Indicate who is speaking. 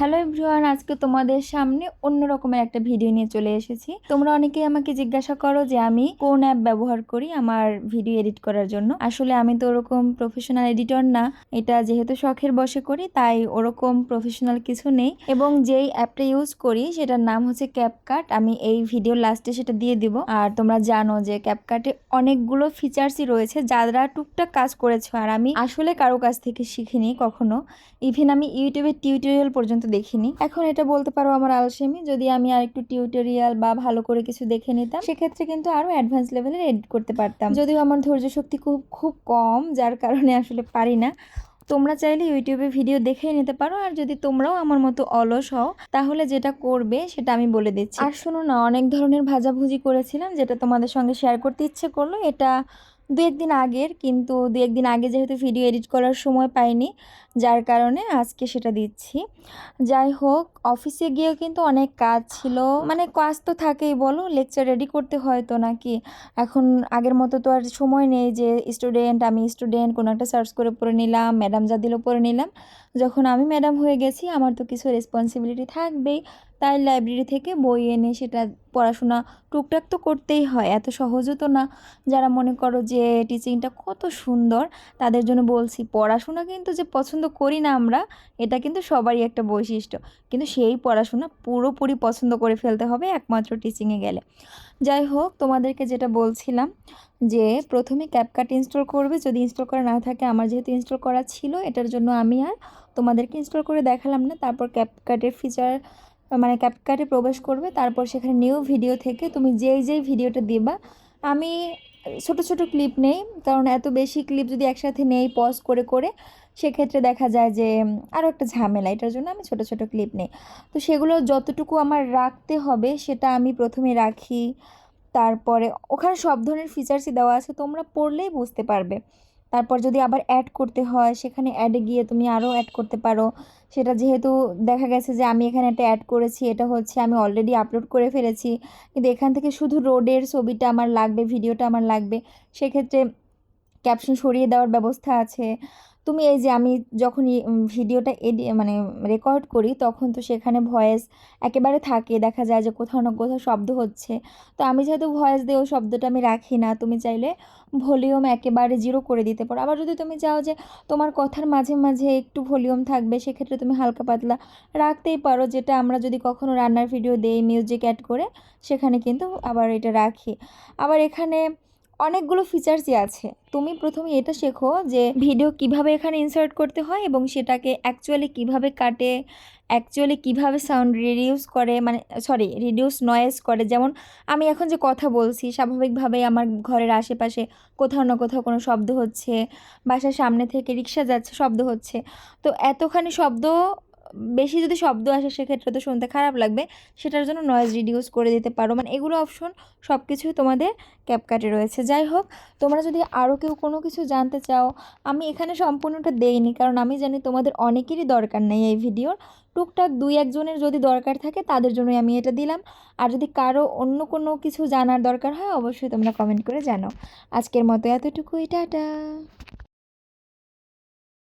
Speaker 1: Hello everyone, আজকে তোমাদের সামনে অন্য রকমের একটা ভিডিও নিয়ে চলে এসেছি। তোমরা অনেকেই আমাকে জিজ্ঞাসা করো যে আমি কোন অ্যাপ ব্যবহার করি আমার ভিডিও এডিট করার জন্য। আসলে আমি তো ওরকম প্রফেশনাল এডিটর না, এটা যেহেতু শখের বশে করি তাই ওরকম প্রফেশনাল কিছু নেই। এবং যেই অ্যাপটা ইউজ করি সেটার নাম হচ্ছে ক্যাপকাট। আমি এই ভিডিওর লাস্টে সেটা দিয়ে দিব। আর তোমরা জানো যে ক্যাপকাটে অনেকগুলো ফিচার্সই রয়েছে যারা টুকটাক কাজ করেছো, আর আমি আসলে কারো কাছ থেকে শিখিনি কখনো। ইভেন আমি ইউটিউবের টিউটোরিয়াল পর্যন্ত দেখিনি। এখন এটা বলতে পারো আমার আলসেমি। যদি আমি আর একটু টিউটোরিয়াল বা ভালো করে কিছু দেখে নিতাম সেক্ষেত্রে কিন্তু আরো অ্যাডভান্স লেভেলের এডিট করতে পারতাম। যদিও আমার ধৈর্য শক্তি খুব খুব কম, যার কারণে আসলে পারি না। তোমরা চাইলে ইউটিউবে ভিডিও দেখেই নিতে পারো। আর যদি তোমরাও আমার মতো অলস হও তাহলে যেটা করবে সেটা আমি বলে দিচ্ছি। আর শোনো না, অনেক ধরনের ভাজাভুজি করেছিলাম যেটা তোমাদের সঙ্গে শেয়ার করতে ইচ্ছে করলো। এটা দু একদিন আগের, কিন্তু দু একদিন আগে যেহেতু ভিডিও এডিট করার সময় পাইনি, যার কারণে আজকে সেটা দিচ্ছি। যাই হোক, অফিসে গিয়েও কিন্তু অনেক কাজ ছিল। মানে কাজ তো থাকেই, বলো, লেকচার রেডি করতে হয় তো নাকি। এখন আগের মতো তো আর সময় নেই যে আমি স্টুডেন্ট কোনো একটা সার্চ করে পড়ে নিলাম, ম্যাডাম যা দিল পড়ে নিলাম। যখন আমি ম্যাডাম হয়ে গেছি আমার তো কিছু রেসপন্সিবিলিটি থাকবেই। তাই লাইব্রেরি থেকে বই এনে সেটা পড়াশোনা টুকটাক তো করতেই হয়, এত সহজও তো না। যারা মনে করো যে টিচিংটা কত সুন্দর তাদের জন্য বলছি, পড়াশোনা কিন্তু যে পছন্দ করি না আমরা, এটা কিন্তু সবারই একটা বৈশিষ্ট্য। কিন্তু সেই পড়াশোনা পুরোপুরি পছন্দ করে ফেলতে হবে একমাত্র টিচিংয়ে গেলে। যাই হোক, তোমাদেরকে যেটা বলছিলাম যে প্রথমে ক্যাপকাট ইনস্টল করবে। যদি ইনস্টল করা না থাকে, আমার যেহেতু ইনস্টল করা ছিল এটার জন্য আমি আর তোমাদেরকে ইনস্টল করে দেখালাম না। তারপর ক্যাপকাটের ফিচার মানে ক্যাপকাটে প্রবেশ করবে, তারপর সেখানে নিউ ভিডিও থেকে তুমি যেই ভিডিওটা দিবা, আমি ছোট ছোট ক্লিপ নেই, কারণ এত বেশি ক্লিপ যদি একসাথে নেই পজ করে করে সেক্ষেত্রে দেখা যায় যে আরও একটা ঝামেলা। এটার জন্য আমি ছোট ছোট ক্লিপ নেই। তো সেগুলো যতটুকু আমার রাখতে হবে সেটা আমি প্রথমে রাখি। তারপরে ওখানে সব ধরনের ফিচার্সই দেওয়া আছে, তোমরা পড়লেই বুঝতে পারবে। তারপর যদি আবার অ্যাড করতে হয় সেখানে অ্যাডে গিয়ে তুমি আরও অ্যাড করতে পারো। সেটা যেহেতু দেখা গেছে যে আমি এখানে একটা অ্যাড করেছি, এটা হচ্ছে আমি অলরেডি আপলোড করে ফেলেছি, কিন্তু এখান থেকে শুধু রোডের ছবিটা আমার লাগবে, ভিডিওটা আমার লাগবে, সেক্ষেত্রে ক্যাপশন সরিয়ে দেওয়ার ব্যবস্থা আছে। তুমি এই যে আমি যখন ভিডিওটা মানে রেকর্ড করি তখন তো সেখানে ভয়েস একেবারে থাকে, দেখা যায় যে কোথাও না কোথাও শব্দ হচ্ছে। তো আমি যেহেতু ভয়েস দিয়ে ওই শব্দটা আমি রাখি না, তুমি চাইলে ভলিউম একেবারে জিরো করে দিতে পারো। আবার যদি তুমি চাও যে তোমার কথার মাঝে মাঝে একটু ভলিউম থাকবে, সেক্ষেত্রে তুমি হালকা পাতলা রাখতেই পারো, যেটা আমরা যদি কখনো রান্নার ভিডিও দেই মিউজিক অ্যাড করে সেখানে কিন্তু আবার এটা রাখি। আবার এখানে অনেকগুলো ফিচার্সই আছে। তুমি প্রথমে এটা শেখো যে ভিডিও কিভাবে এখানে ইনসার্ট করতে হয় এবং সেটাকে অ্যাকচুয়ালি কিভাবে কাটে, অ্যাকচুয়ালি কিভাবে সাউন্ড রিডিউস করে, মানে রিডিউস নয়েজ করে। যেমন আমি এখন যে কথা বলছি স্বাভাবিকভাবেই আমার ঘরের আশেপাশে কোথাও না কোথাও কোনো শব্দ হচ্ছে, বাসার সামনে থেকে রিক্সা যাচ্ছে শব্দ হচ্ছে। তো এতখানি শব্দ, বেশি যদি শব্দ আসে সেক্ষেত্রে তো শুনতে খারাপ লাগবে, সেটার জন্য নয়েজ রিডিউস করে দিতে পারো। মানে এগুলো অপশন সব কিছুই তোমাদের ক্যাপকাটে রয়েছে। যাই হোক, তোমরা যদি আরও কেউ কোনো কিছু জানতে চাও, আমি এখানে সম্পূর্ণটা দেইনি কারণ আমি জানি তোমাদের অনেকেরই দরকার নেই এই ভিডিওর। টুকটাক দুই একজনের যদি দরকার থাকে তাদের জন্যই আমি এটা দিলাম। আর যদি কারো অন্য কোনো কিছু জানার দরকার হয় অবশ্যই তোমরা কমেন্ট করে জানাও। আজকের মতো এতটুকুই, টাটা।